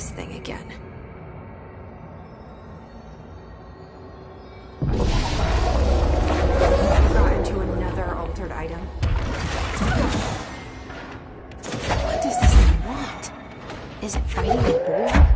this thing again. Got into another altered item. What does this thing want? Is it fighting the boar?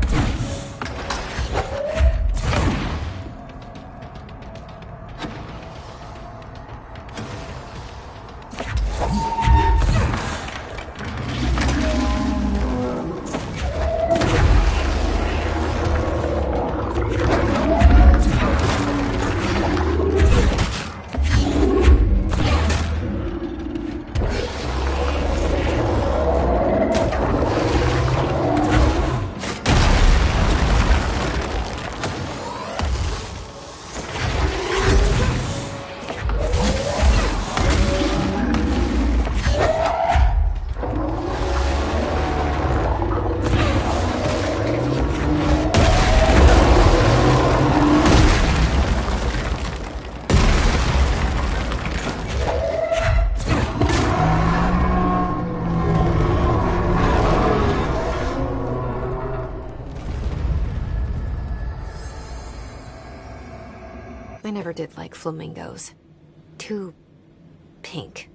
I never did like flamingos. Too pink.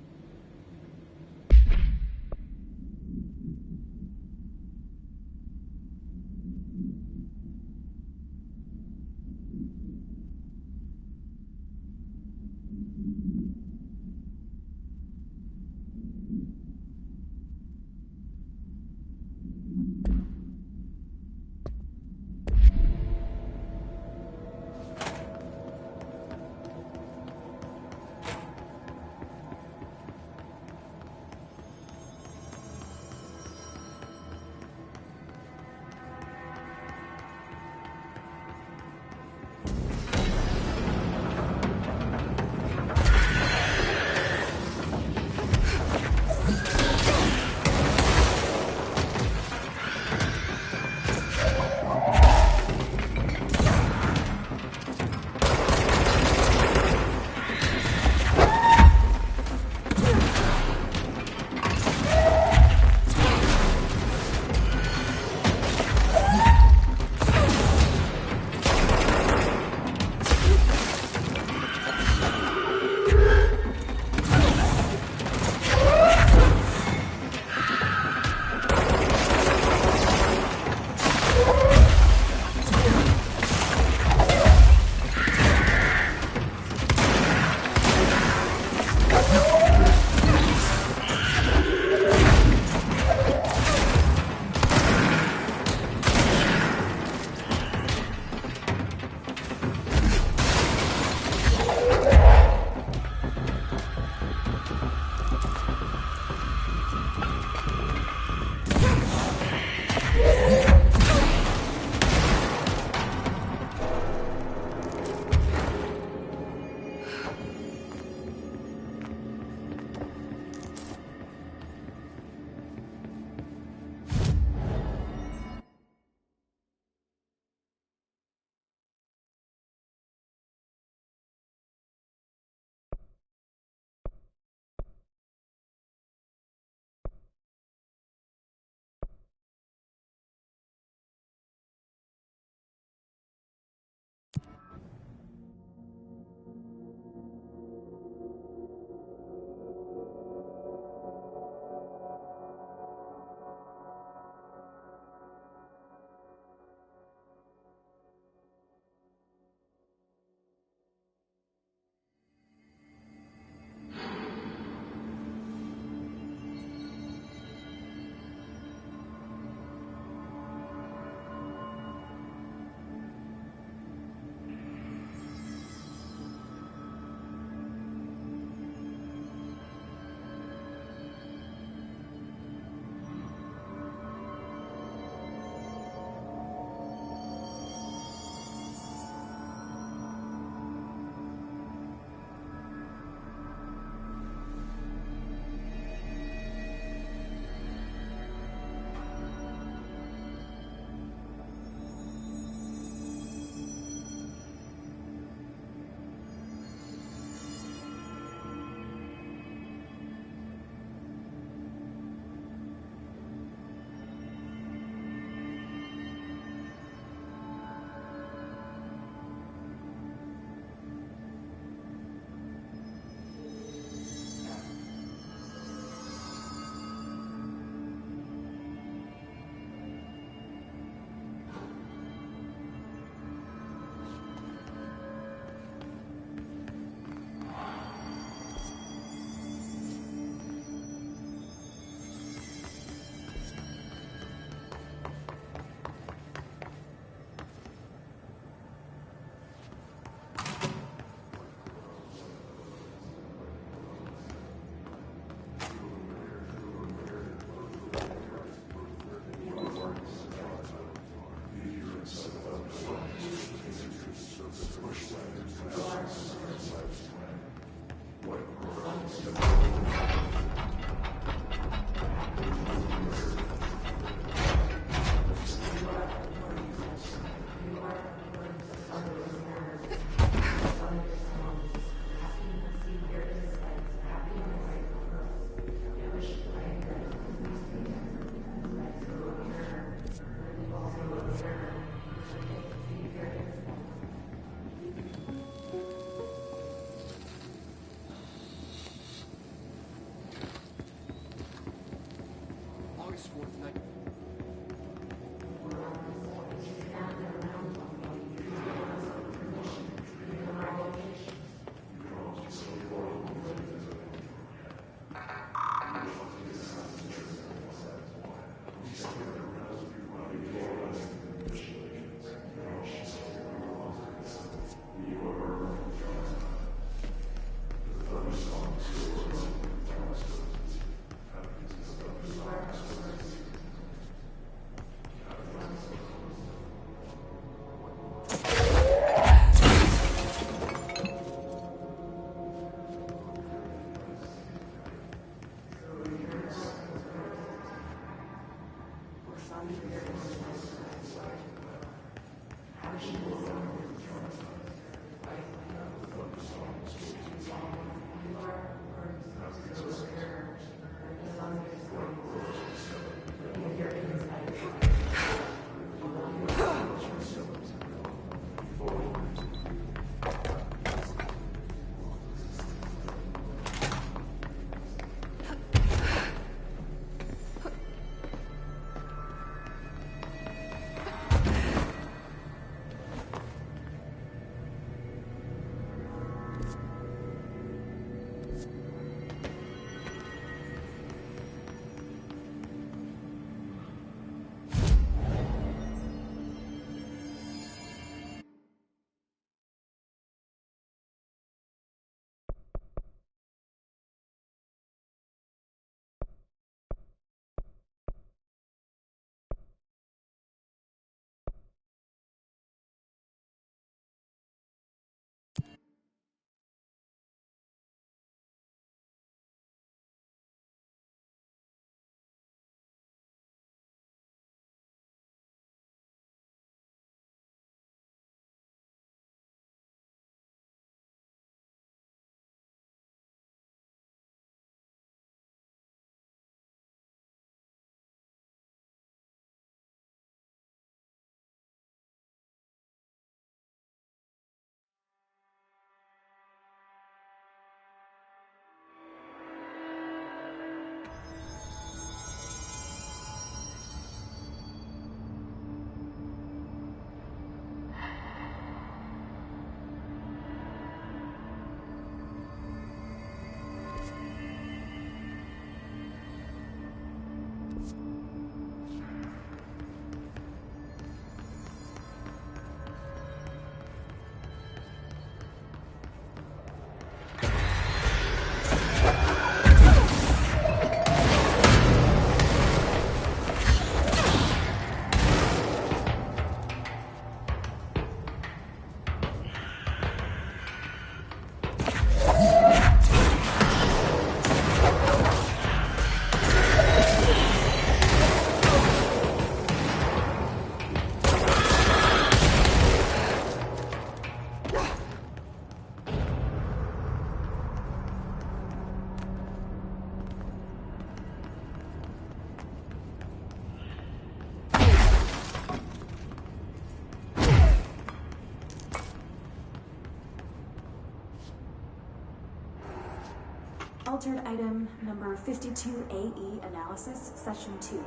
Altered item number 52AE analysis, session 2.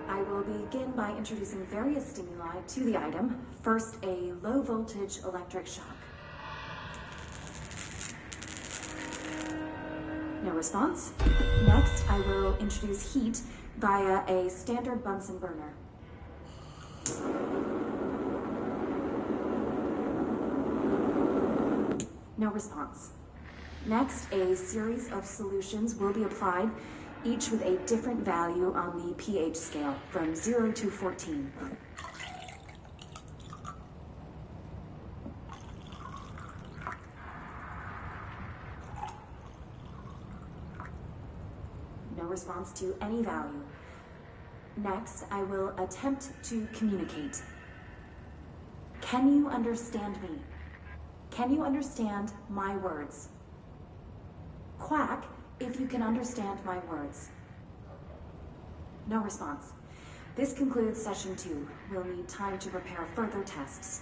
I will begin by introducing various stimuli to the item. First, a low voltage electric shock. No response. Next, I will introduce heat via a standard Bunsen burner. No response. Next, a series of solutions will be applied, each with a different value on the pH scale, from 0 to 14. No response to any value. Next, I will attempt to communicate. Can you understand me? Can you understand my words? Quack if you can understand my words. No response. This concludes session 2. We'll need time to prepare further tests.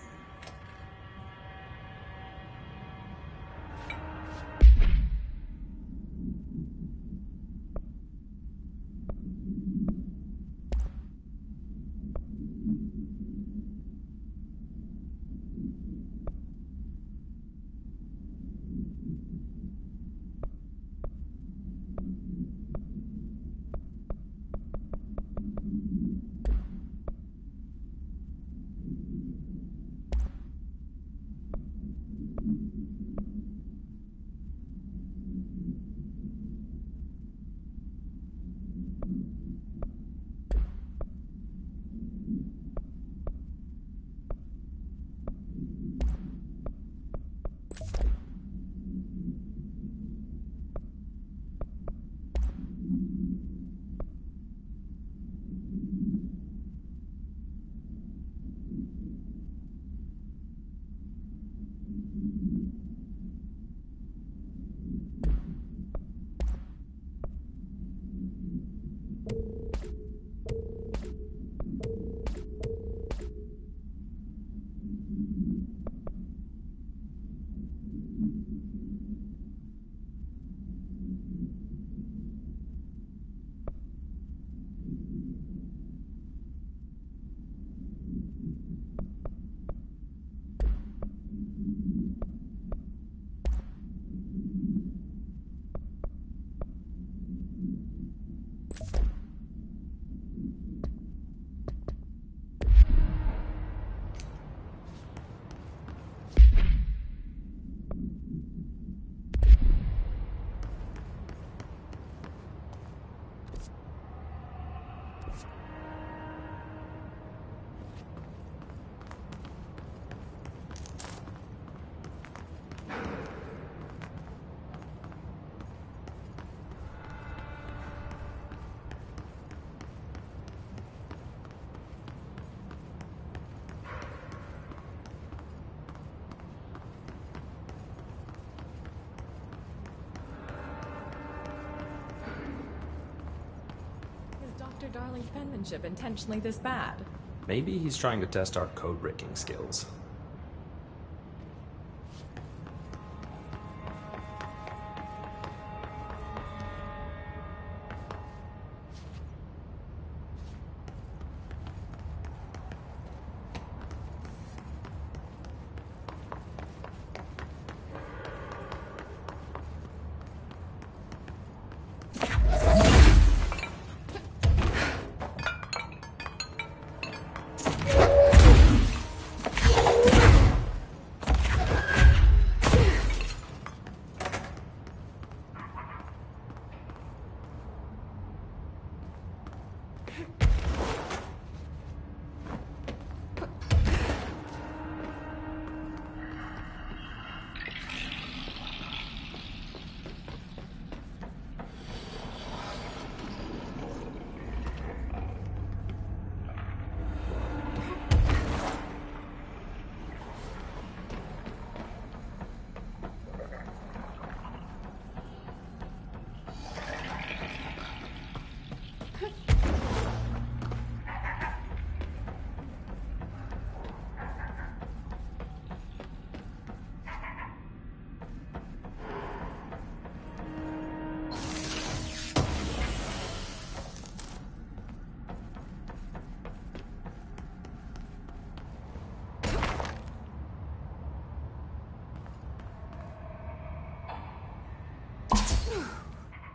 Is Dr. Darling's penmanship intentionally this bad? Maybe he's trying to test our code-breaking skills.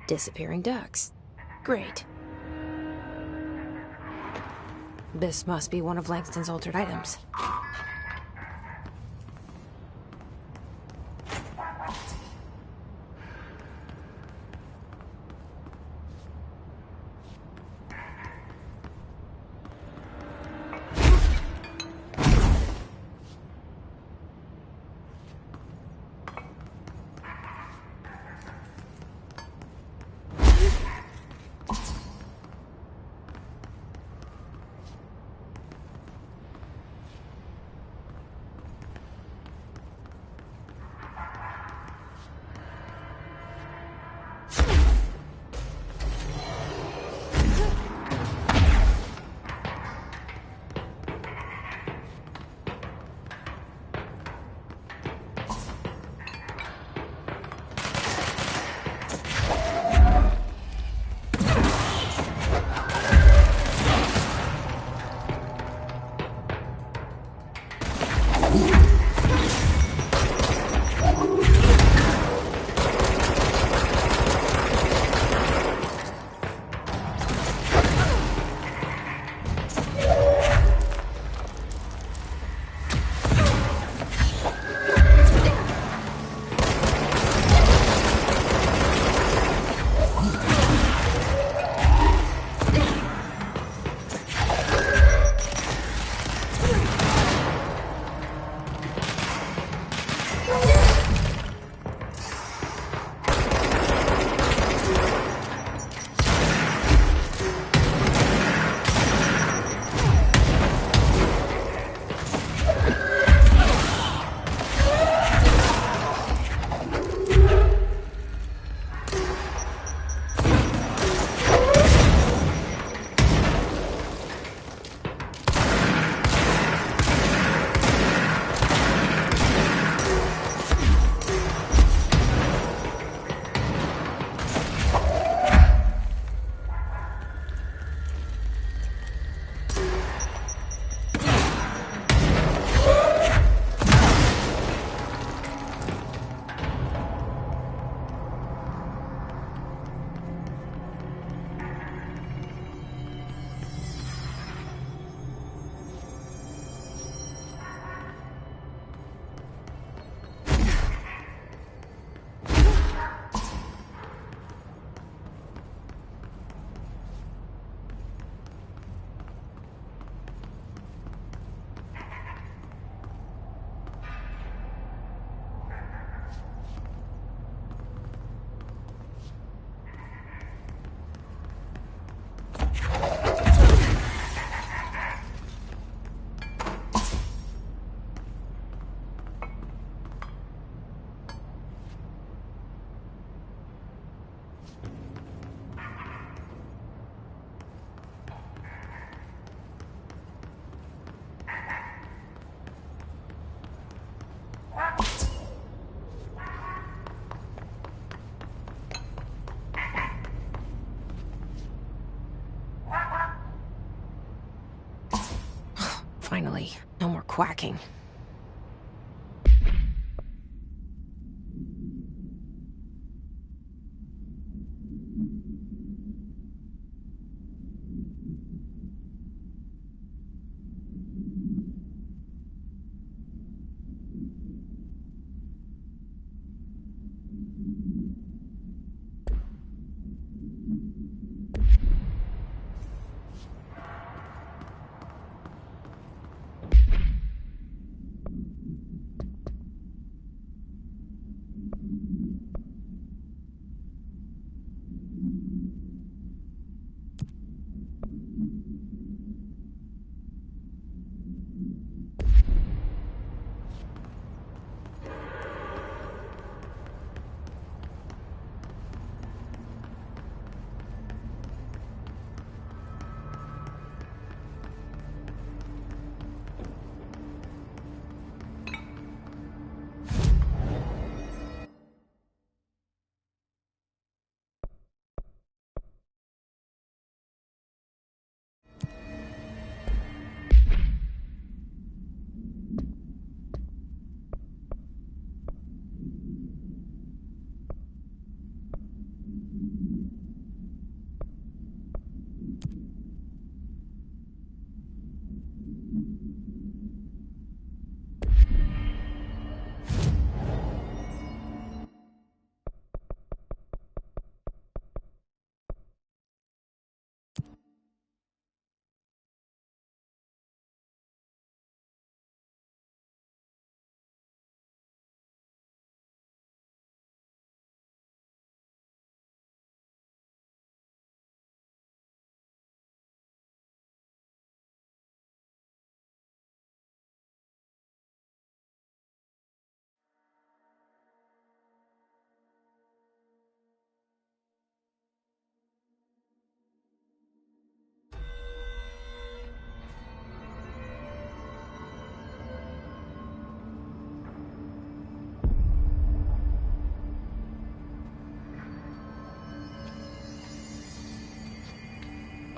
Disappearing ducks. Great. This must be one of Langston's altered items. quacking.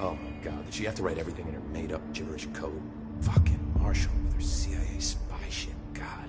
Oh my god, did she have to write everything in her made-up gibberish code? Fucking Marshall with her CIA spy shit, god.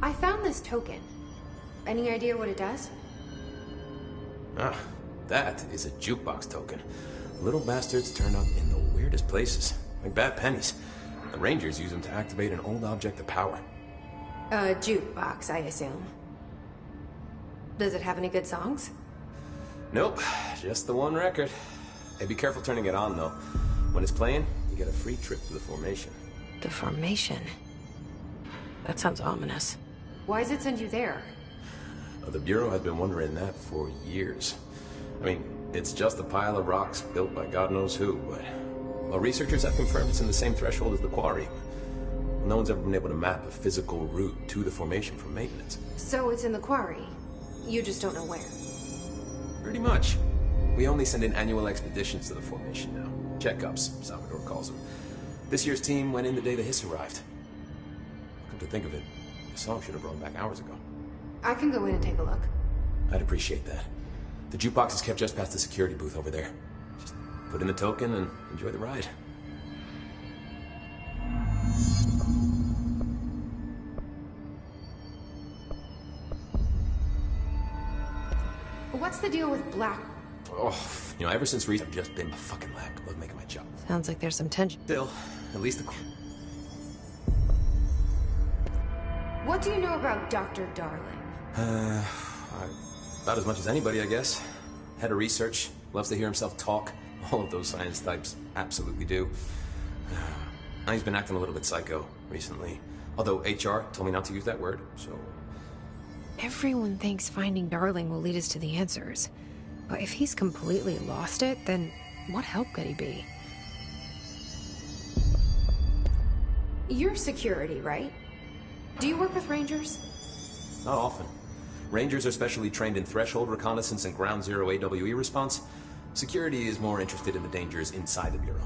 I found this token. Any idea what it does? Ah, that is a jukebox token. Little bastards turn up in the weirdest places, like bad pennies. The Rangers use them to activate an old object of power. A jukebox, I assume. Does it have any good songs? Nope, just the one record. Hey, be careful turning it on, though. When it's playing, you get a free trip to the Formation. The Formation? That sounds ominous. Why does it send you there? The Bureau has been wondering that for years. I mean, it's just a pile of rocks built by God knows who, but... Well, researchers have confirmed it's in the same threshold as the Quarry. No one's ever been able to map a physical route to the Formation for maintenance. So it's in the Quarry. You just don't know where. Pretty much. We only send in annual expeditions to the Formation now. Checkups, Salvador calls them. This year's team went in the day the Hiss arrived. Come to think of it, the song should have brought back hours ago. I can go in and take a look. I'd appreciate that. The jukebox is kept just past the security booth over there. Just put in the token and enjoy the ride. What's the deal with black... Oh, ever since Reese, I've just been a fucking lab. Love making my job. Sounds like there's some tension. Still, at least the... What do you know about Dr. Darling? About as much as anybody, I guess. Head of research, loves to hear himself talk. All of those science types absolutely do. He's been acting a little bit psycho recently. Although HR told me not to use that word, so... Everyone thinks finding Darling will lead us to the answers. But if he's completely lost it, then what help could he be? You're security, right? Do you work with Rangers? Not often. Rangers are specially trained in threshold reconnaissance and ground zero AWE response. Security is more interested in the dangers inside the Bureau.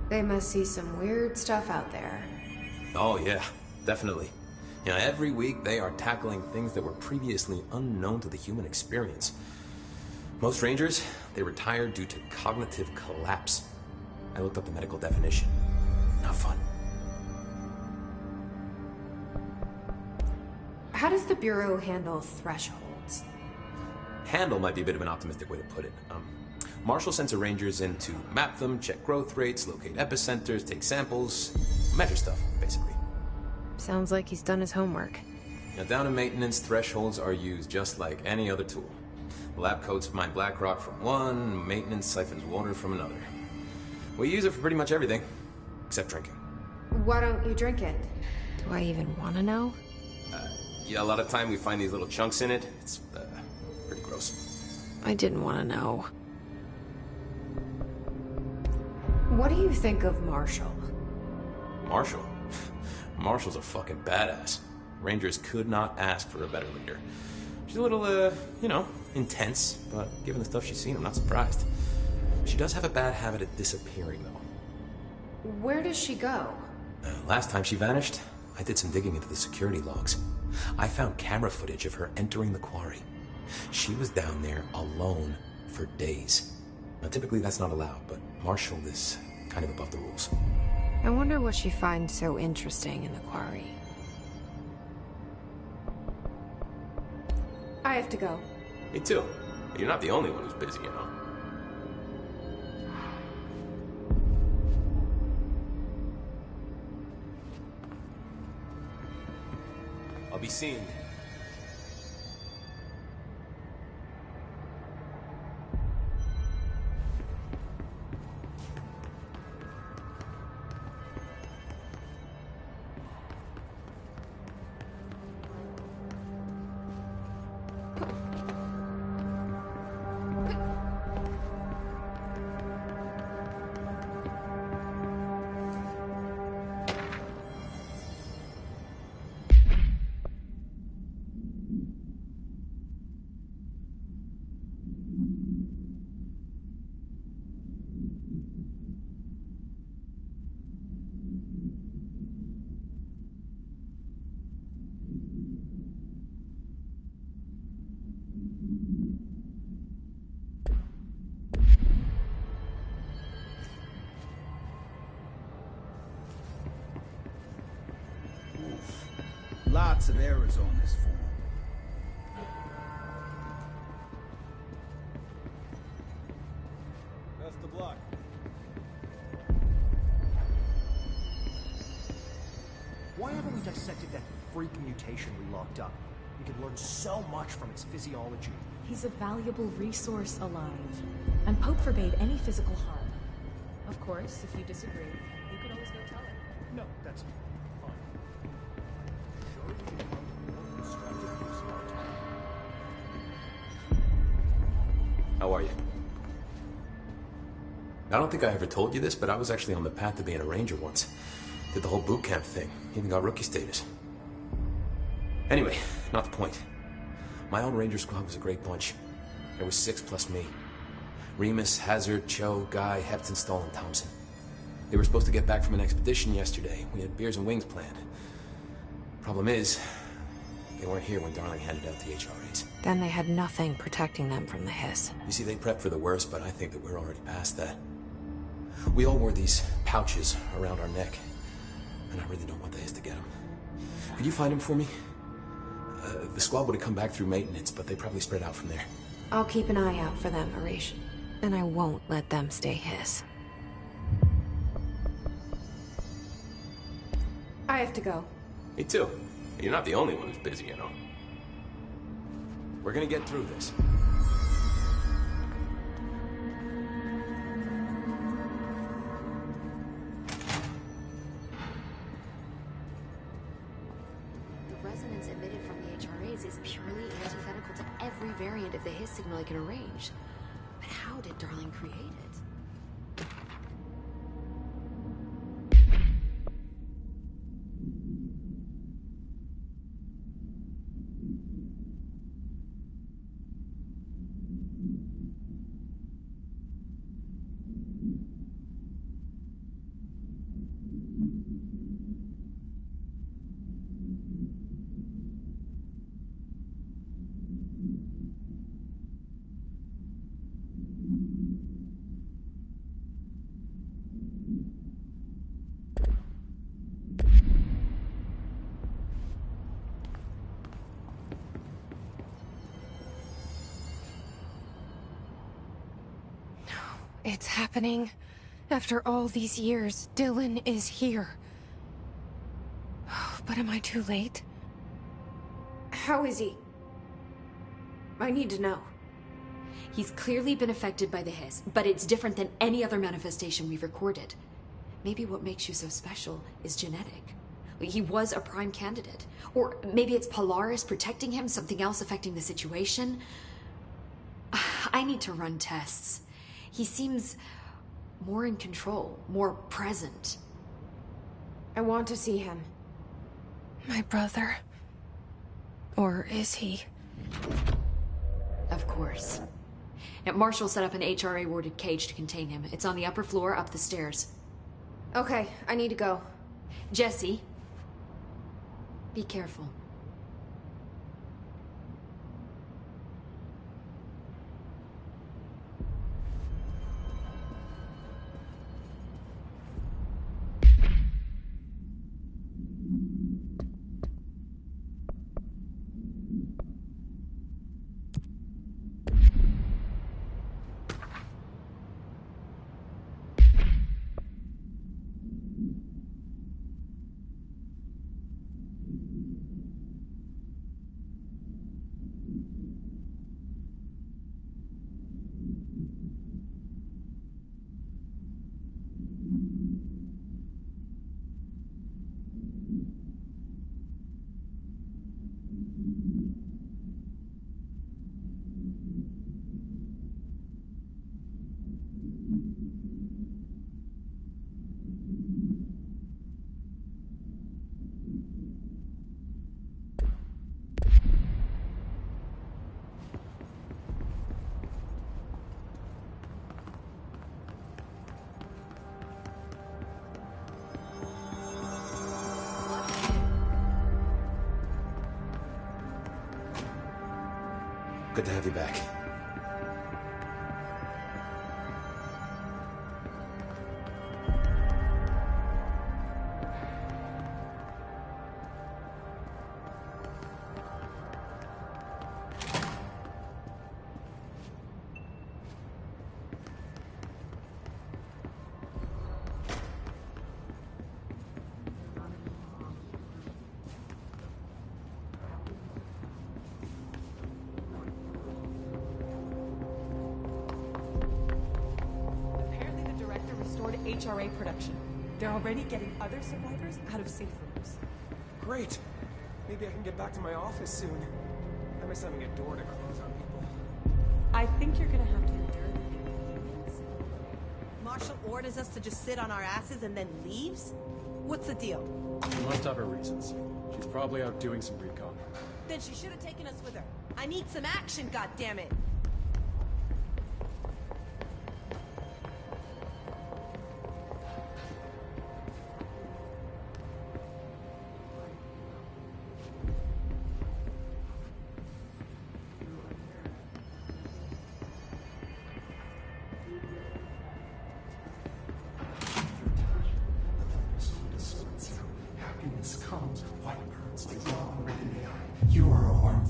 They must see some weird stuff out there. Oh yeah, definitely. Every week they are tackling things that were previously unknown to the human experience. Most Rangers, they retire due to cognitive collapse. I looked up the medical definition. Not fun. How does the Bureau handle thresholds? Handle might be a bit of an optimistic way to put it. Marshall sends her Rangers in to map them, check growth rates, locate epicenters, take samples, measure stuff, basically. Sounds like he's done his homework. Now, down in maintenance, thresholds are used just like any other tool. The lab coats mine black rock from one, maintenance siphons water from another. We use it for pretty much everything, except drinking. Why don't you drink it? Do I even want to know? Yeah, a lot of time we find these little chunks in it. It's pretty gross. I didn't want to know. What do you think of Marshall? Marshall? Marshall's a fucking badass. Rangers could not ask for a better leader. She's a little, intense, but given the stuff she's seen, I'm not surprised. She does have a bad habit of disappearing, though. Where does she go? Last time she vanished, I did some digging into the security logs. I found camera footage of her entering the quarry. She was down there alone for days. Now, typically that's not allowed, but Marshall is kind of above the rules. I wonder what she finds so interesting in the quarry. I have to go. Me too. You're not the only one who's busy, I'll be seeing you. Lots of errors on this form. Best of luck. Why haven't we dissected that freak mutation we locked up? We could learn so much from its physiology. He's a valuable resource alive, and Pope forbade any physical harm. Of course, if you disagree, you could always go tell him. No, that's fine. How are you? I don't think I ever told you this, but I was actually on the path to being a Ranger once. Did the whole boot camp thing. Even got rookie status. Anyway, not the point. My old Ranger squad was a great bunch. There was 6 plus me. Remus, Hazard, Cho, Guy, Hepton, Stahl, and Thompson. They were supposed to get back from an expedition yesterday. We had beers and wings planned. Problem is, they weren't here when Darling handed out the HRAs. Then they had nothing protecting them from the hiss. You see, they prepped for the worst, but I think that we're already past that. We all wore these pouches around our neck, and I really don't want the hiss to get them. Could you find them for me? The squad would have come back through maintenance, but they probably spread out from there. I'll keep an eye out for them, Arish. And I won't let them stay his. I have to go. Me too. You're not the only one who's busy, you know. We're gonna get through this. The resonance emitted from the HRAs is purely antithetical to every variant of the Hiss signal I can arrange. But how did Darling create it? It's happening. After all these years, Dylan is here. But am I too late? How is he? I need to know. He's clearly been affected by the Hiss, but it's different than any other manifestation we've recorded. Maybe what makes you so special is genetic. He was a prime candidate. Or maybe it's Polaris protecting him, something else affecting the situation. I need to run tests. He seems more in control, more present. I want to see him. My brother. Or is he? Of course. Now, Marshall set up an HRA-warded cage to contain him. It's on the upper floor, up the stairs. Okay, I need to go. Jesse, be careful. Good to have you back. HRA production. They're already getting other survivors out of safe rooms. Great. Maybe I can get back to my office soon. I miss having a door to close on people. I think you're gonna have to endure the Marshall orders us to just sit on our asses and then leaves? What's the deal? She must have her reasons. She's probably out doing some recon. Then she should have taken us with her. I need some action, goddammit!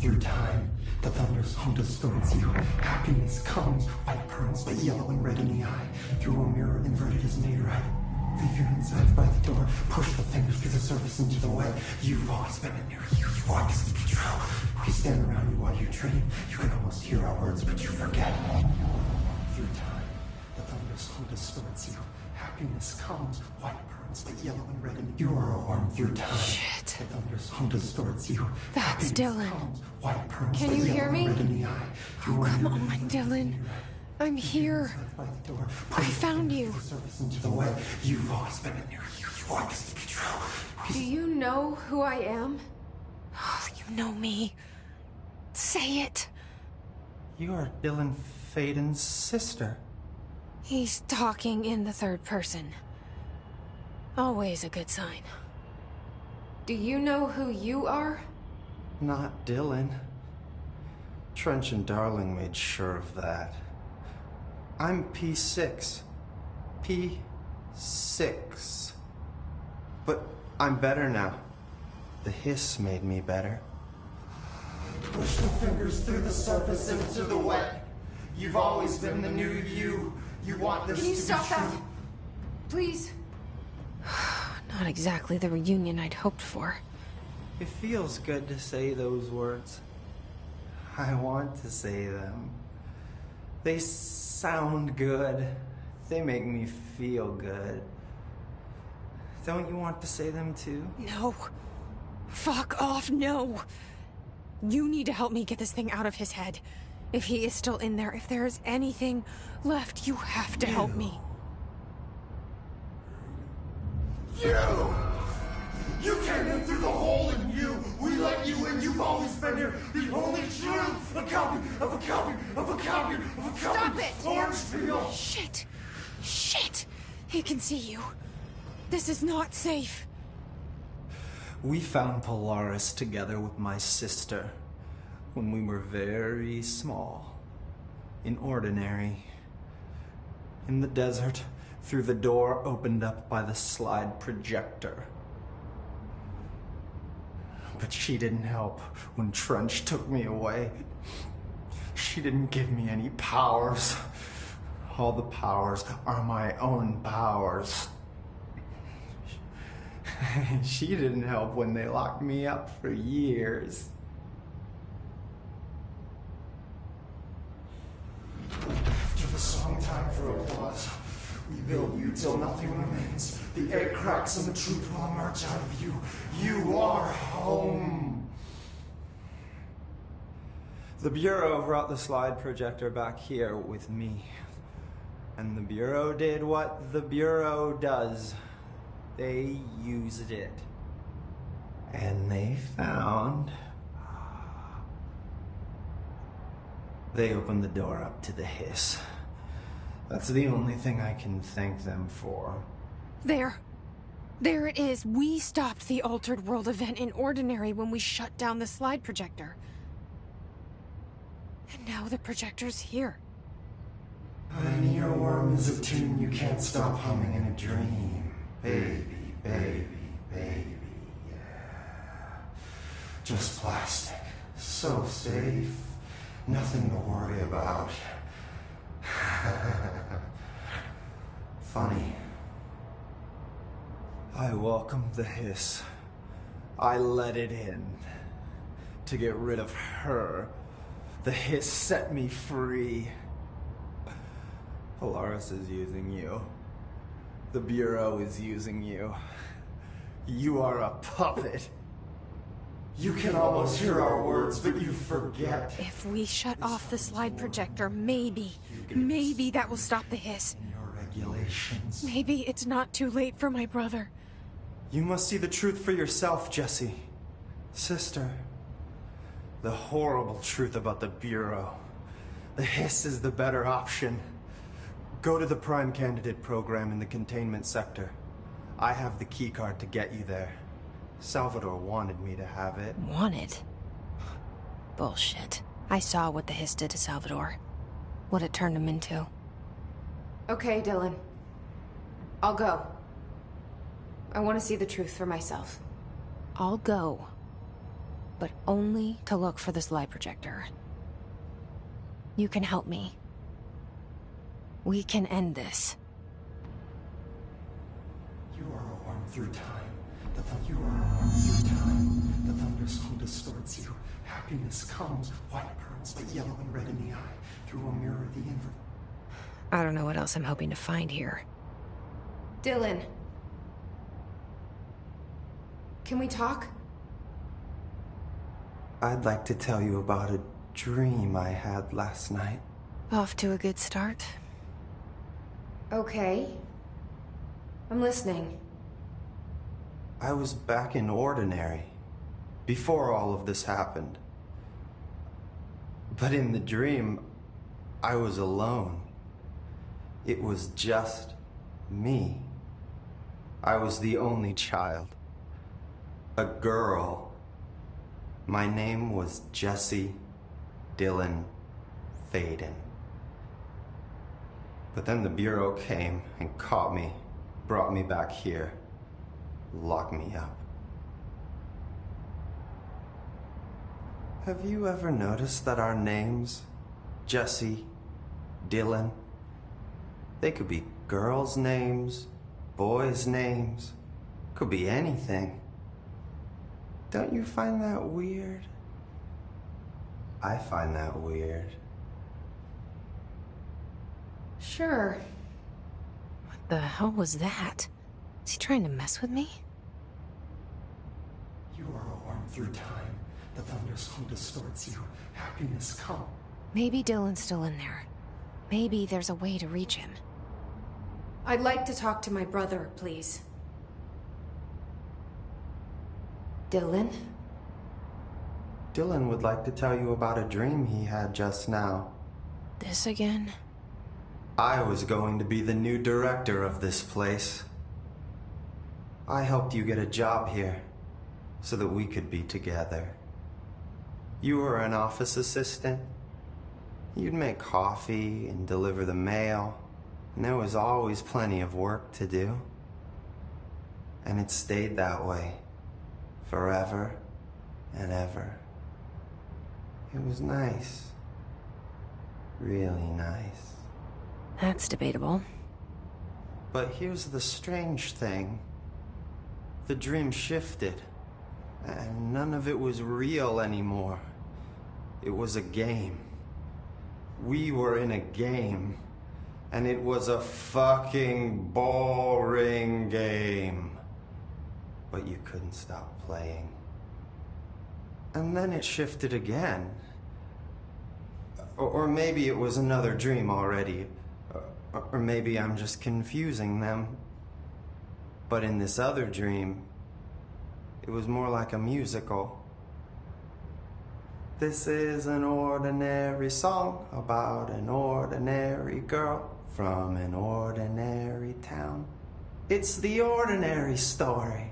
Through time, the thunder thunders home distorts you. Happiness comes, white pearls, but yellow and red in the eye. Through a mirror inverted is made right. Leave your insides by the door. Push the fingers through the surface into the wet. You've always been in there. You want this to be true. We stand around you while you dream. You can almost hear our words, but you forget. Through time, the thunder's home distorts you. Happiness comes, white pearls, but yellow and red, and you are a worm through time. Shit. The thunder's home distorts you. That's Dylan. Comes, white pearls, Can but you yellow hear and me? red in the eye. Oh, come on, Dylan. I'm here. I found you. Into the way. You've always been in there. You want this to be true. Do you know who I am? Oh, you know me. Say it. You are Dylan Faden's sister. He's talking in the third person. Always a good sign. Do you know who you are? Not Dylan. Trench and Darling made sure of that. I'm P6. P6. But I'm better now. The hiss made me better. Push the fingers through the surface into the wet. You've always been the new you. You want this to be true. Can you stop that? Please? Not exactly the reunion I'd hoped for. It feels good to say those words. I want to say them. They sound good. They make me feel good. Don't you want to say them too? No. Fuck off, no. You need to help me get this thing out of his head. If he is still in there, if there is anything left, you have to help me. You came in through the hole in you. We let you in. You've always been here. The only truth. A copy of a copy of a copy of a copy. Stop it! Orangefield. Shit. Shit. He can see you. This is not safe. We found Polaris together with my sister when we were very small. In Ordinary. In the desert, through the door opened up by the slide projector. But she didn't help when Trench took me away. She didn't give me any powers. All the powers are my own powers. She didn't help when they locked me up for years. After the song time for applause, we build you till nothing remains. The egg cracks and the truth will emerge out of you. You are home. The Bureau brought the slide projector back here with me. And the Bureau did what the Bureau does. They used it. And they found... They opened the door up to the hiss. That's the only thing I can thank them for. There. There it is. We stopped the Altered World event in Ordinary when we shut down the slide projector. And now the projector's here. An earworm is a tune you can't stop humming in a dream. Baby, baby, baby, yeah. Just plastic. So safe. Nothing to worry about. Funny. I welcomed the hiss. I let it in. To get rid of her. The hiss set me free. Polaris is using you. The Bureau is using you. You are a puppet. You can almost hear our words, but you forget. If we shut off the slide projector, maybe that will stop the hiss. Your regulations. Maybe it's not too late for my brother. You must see the truth for yourself, Jessie. Sister. The horrible truth about the Bureau. The hiss is the better option. Go to the Prime Candidate program in the containment sector. I have the keycard to get you there. Salvador wanted me to have it. Wanted? Bullshit. I saw what the hiss did to Salvador. What it turned him into. Okay, Dylan. I'll go. I want to see the truth for myself. I'll go. But only to look for the slide projector. You can help me. We can end this. You are a worm through time. You are a worm through time. The thunderstorm distorts you. Happiness comes, white pearls, but yellow and red in the eye. Through a mirror of the inverse. I don't know what else I'm hoping to find here. Dylan. Can we talk? I'd like to tell you about a dream I had last night. Off to a good start. Okay. I'm listening. I was back in Ordinary, before all of this happened. But in the dream, I was alone. It was just me. I was the only child. A girl. My name was Jesse Dylan Faden. But then the Bureau came and caught me, brought me back here, locked me up. Have you ever noticed that our names, Jesse, Dylan, they could be girls' names, boys' names, could be anything. Don't you find that weird? I find that weird. Sure. What the hell was that? Is he trying to mess with me? You are a worm through time. The thunderstorm distorts you. Happiness comes. Maybe Dylan's still in there. Maybe there's a way to reach him. I'd like to talk to my brother, please. Dylan? Dylan would like to tell you about a dream he had just now. This again? I was going to be the new director of this place. I helped you get a job here, so that we could be together. You were an office assistant. You'd make coffee and deliver the mail, and there was always plenty of work to do. And it stayed that way, forever and ever. It was nice. Really nice. That's debatable. But here's the strange thing. The dream shifted, and none of it was real anymore. It was a game. We were in a game, and it was a fucking boring game. But you couldn't stop playing. And then it shifted again. Or maybe it was another dream already. Or maybe I'm just confusing them. But in this other dream, it was more like a musical. This is an ordinary song about an ordinary girl from an ordinary town. It's the ordinary story.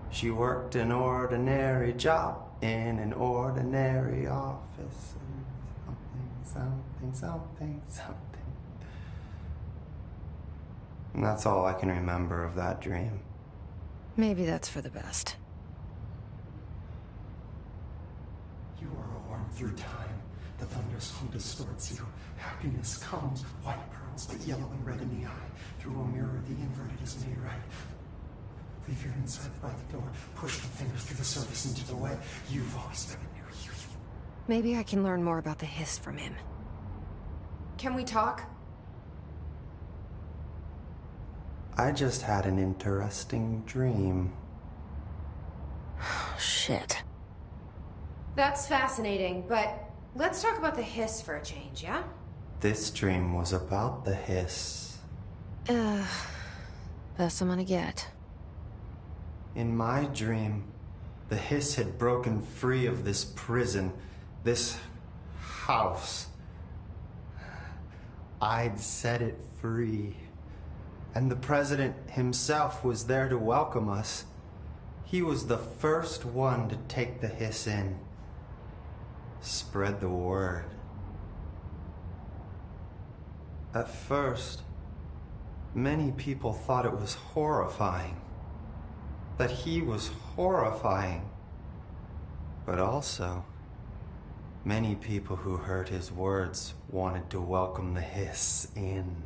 She worked an ordinary job in an ordinary office. Something. And that's all I can remember of that dream. Maybe that's for the best. You are a worm through time. The thunderstorm distorts you. Happiness comes, white pearls, but yellow and red in the eye. Through a mirror, the inverted is made right. Leave your inside by the door. Push the fingers through the surface into the way. You've always been a new you. Maybe I can learn more about the hiss from him. Can we talk? I just had an interesting dream. Shit. That's fascinating, but let's talk about the hiss for a change, yeah? This dream was about the hiss. Best I'm gonna get. In my dream, the hiss had broken free of this prison, this house. I'd set it free. And the president himself was there to welcome us. He was the first one to take the hiss in. Spread the word. At first, many people thought it was horrifying. That he was horrifying. But also, Many people who heard his words wanted to welcome the hiss in.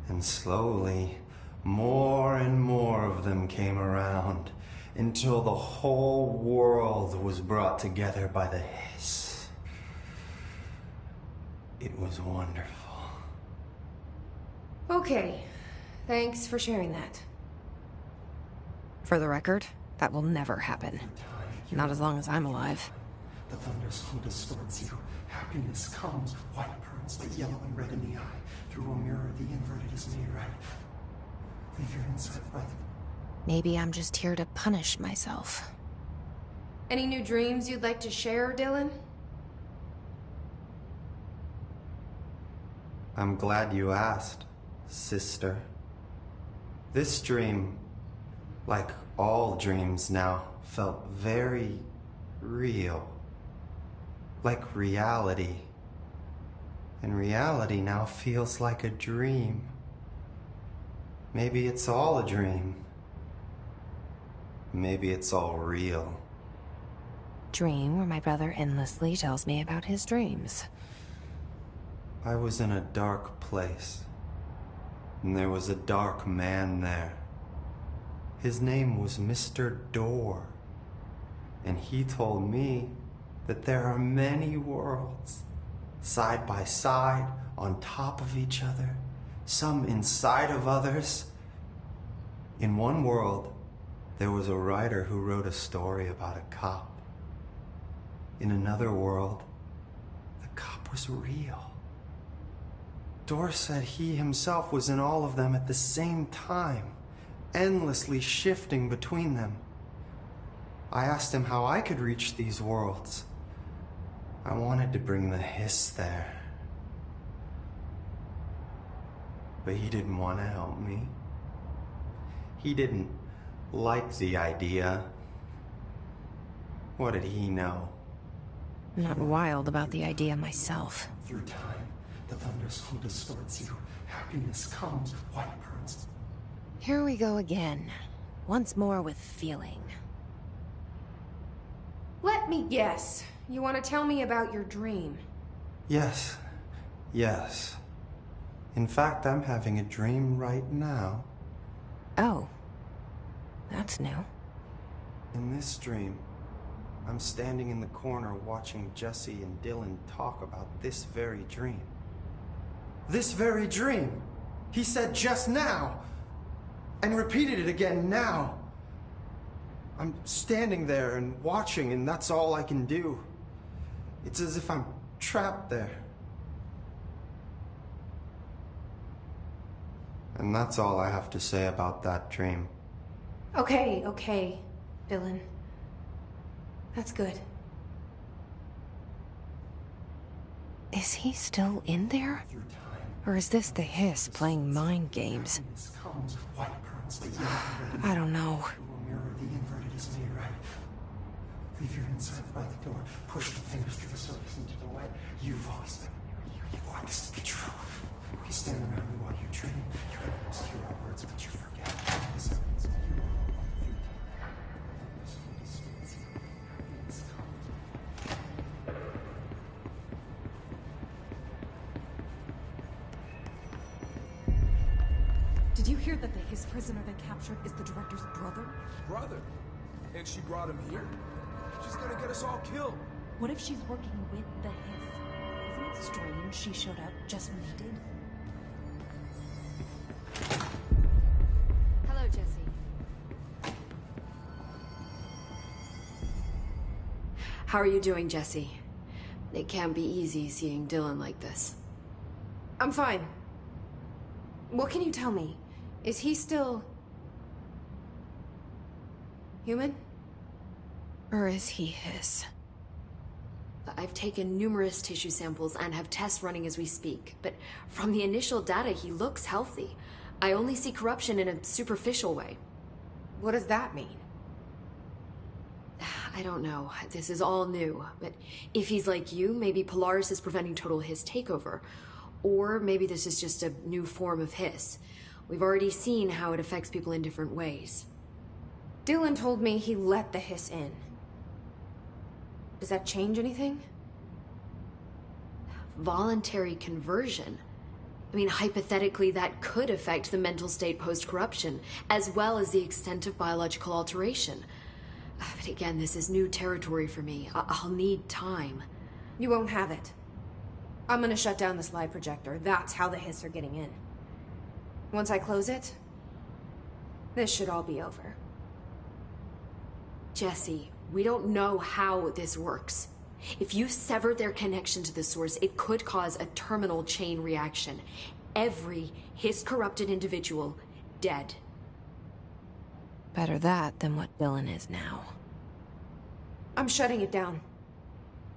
And slowly, more and more of them came around, until the whole world was brought together by the hiss. It was wonderful. Okay, thanks for sharing that. For the record, that will never happen. Not as long as I'm alive. The thunderstorm distorts you. Happiness comes, white pearls, but yellow and red in the eye. Through a mirror, the inverted is made right. Leave your insides by the... Maybe I'm just here to punish myself. Any new dreams you'd like to share, Dylan? I'm glad you asked, sister. This dream, like all dreams now, felt very real. Like reality. And reality now feels like a dream. Maybe it's all a dream. Maybe it's all real. Dream where my brother endlessly tells me about his dreams. I was in a dark place, and there was a dark man there. His name was Mr. Door, and he told me that there are many worlds, side by side, on top of each other, some inside of others. In one world, there was a writer who wrote a story about a cop. In another world, the cop was real. Door said he himself was in all of them at the same time, endlessly shifting between them. I asked him how I could reach these worlds. I wanted to bring the hiss there. But he didn't want to help me. He didn't like the idea. What did he know? I'm not wild about the idea myself. Through time, the thunderstorm distorts you. Happiness comes, white pearls. Here we go again. Once more with feeling. Let me guess. You want to tell me about your dream? Yes. Yes. In fact, I'm having a dream right now. Oh. That's new. In this dream, I'm standing in the corner watching Jesse and Dylan talk about this very dream. This very dream! He said just now! And repeated it again now! I'm standing there and watching, and that's all I can do. It's as if I'm trapped there. And that's all I have to say about that dream. Okay, Dylan. That's good. Is he still in there? Or is this the hiss playing mind games? I don't know. Leave your insides by the door. Push the fingers through the surface into the light. You've always been here. You want this to be true. We stand around you while you dream. You can almost hear our words, but you forget. This happens to you. Did you hear that the Hiss prisoner they captured is the director's brother? Brother? And she brought him here? She's gonna get us all killed. What if she's working with the Hiss? Isn't it strange she showed up just when he did? Hello, Jesse. How are you doing, Jesse? It can't be easy seeing Dylan like this. I'm fine. What can you tell me? Is he still... human? Or is he his? I've taken numerous tissue samples and have tests running as we speak, but from the initial data, he looks healthy. I only see corruption in a superficial way. What does that mean? I don't know. This is all new, but if he's like you, maybe Polaris is preventing total Hiss takeover. Or maybe this is just a new form of Hiss. We've already seen how it affects people in different ways. Dylan told me he let the Hiss in. Does that change anything? voluntary conversion. I mean, hypothetically, that could affect the mental state post-corruption, as well as the extent of biological alteration. But again, this is new territory for me. I'll need time. You won't have it. I'm gonna shut down this lie projector. That's how the Hiss are getting in. Once I close it, this should all be over. Jesse, we don't know how this works. If you sever their connection to the source, it could cause a terminal chain reaction. Every Hiss-corrupted individual dead. Better that than what Dylan is now. I'm shutting it down.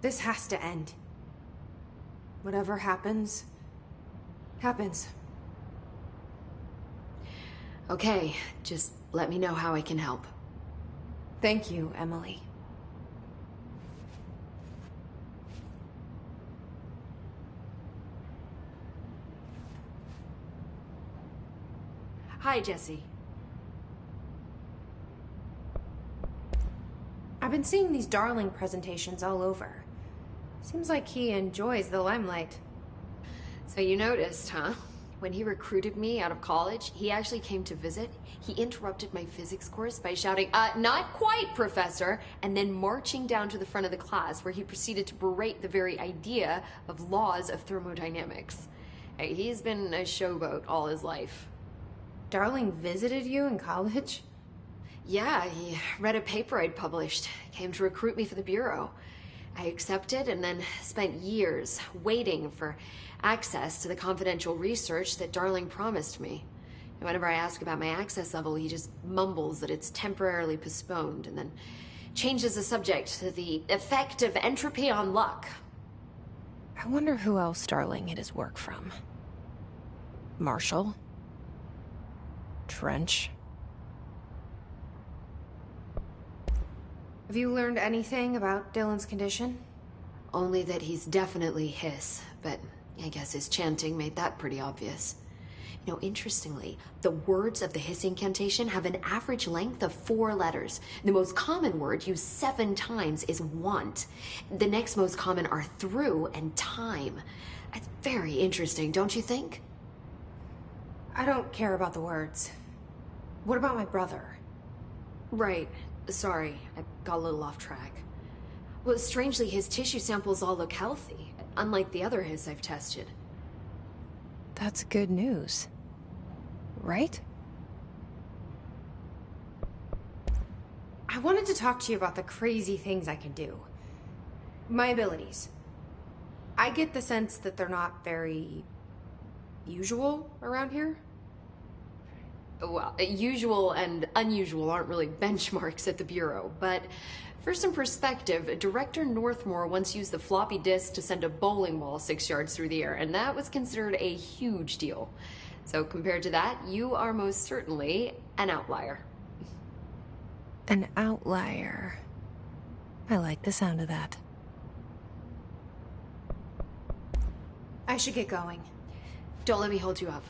This has to end. Whatever happens, happens. Okay, just let me know how I can help. Thank you, Emily. Hi, Jesse. I've been seeing these Darling presentations all over. Seems like he enjoys the limelight. So you noticed, huh? When he recruited me out of college, he actually came to visit. He interrupted my physics course by shouting, "Not quite, Professor," and then marching down to the front of the class where he proceeded to berate the very idea of laws of thermodynamics. Hey, he's been a showboat all his life. Darling visited you in college? Yeah, he read a paper I'd published, came to recruit me for the Bureau. I accepted and then spent years waiting for access to the confidential research that Darling promised me. And whenever I ask about my access level, he just mumbles that it's temporarily postponed and then changes the subject to the effect of entropy on luck. I wonder who else Darling hid his work from. Marshall? Trench? Have you learned anything about Dylan's condition? Only that he's definitely Hiss, but I guess his chanting made that pretty obvious. You know, interestingly, the words of the Hiss incantation have an average length of 4 letters. The most common word used 7 times is want. The next most common are through and time. That's very interesting, don't you think? I don't care about the words. What about my brother? Right. Sorry, I got a little off track. Well, strangely, his tissue samples all look healthy, unlike the other Hiss I've tested. That's good news. Right? I wanted to talk to you about the crazy things I can do. My abilities. I get the sense that they're not very usual around here. Well, usual and unusual aren't really benchmarks at the Bureau, but for some perspective, Director Northmore once used the floppy disk to send a bowling ball 6 yards through the air, and that was considered a huge deal. So compared to that, you are most certainly an outlier. An outlier. I like the sound of that. I should get going. Don't let me hold you up.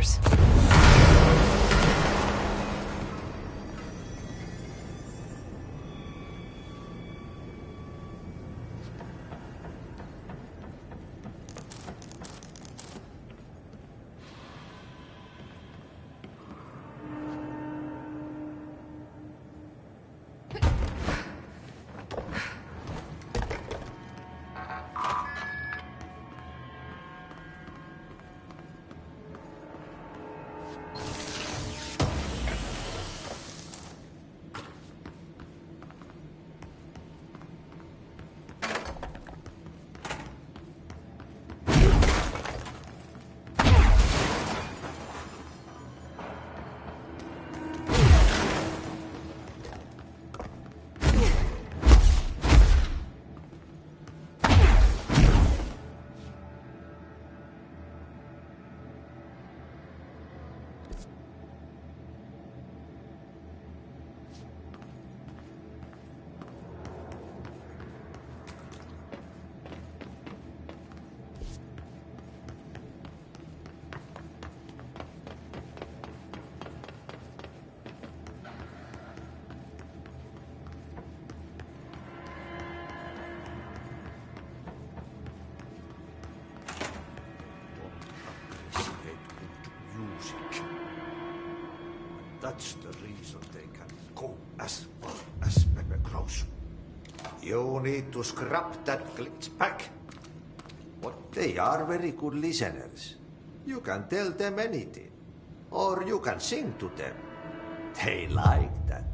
monsters. That's the reason they can go as far as Pepper grows. You need to scrap that glitch back. But they are very good listeners. You can tell them anything. Or you can sing to them. They like that.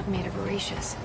Made of voracious.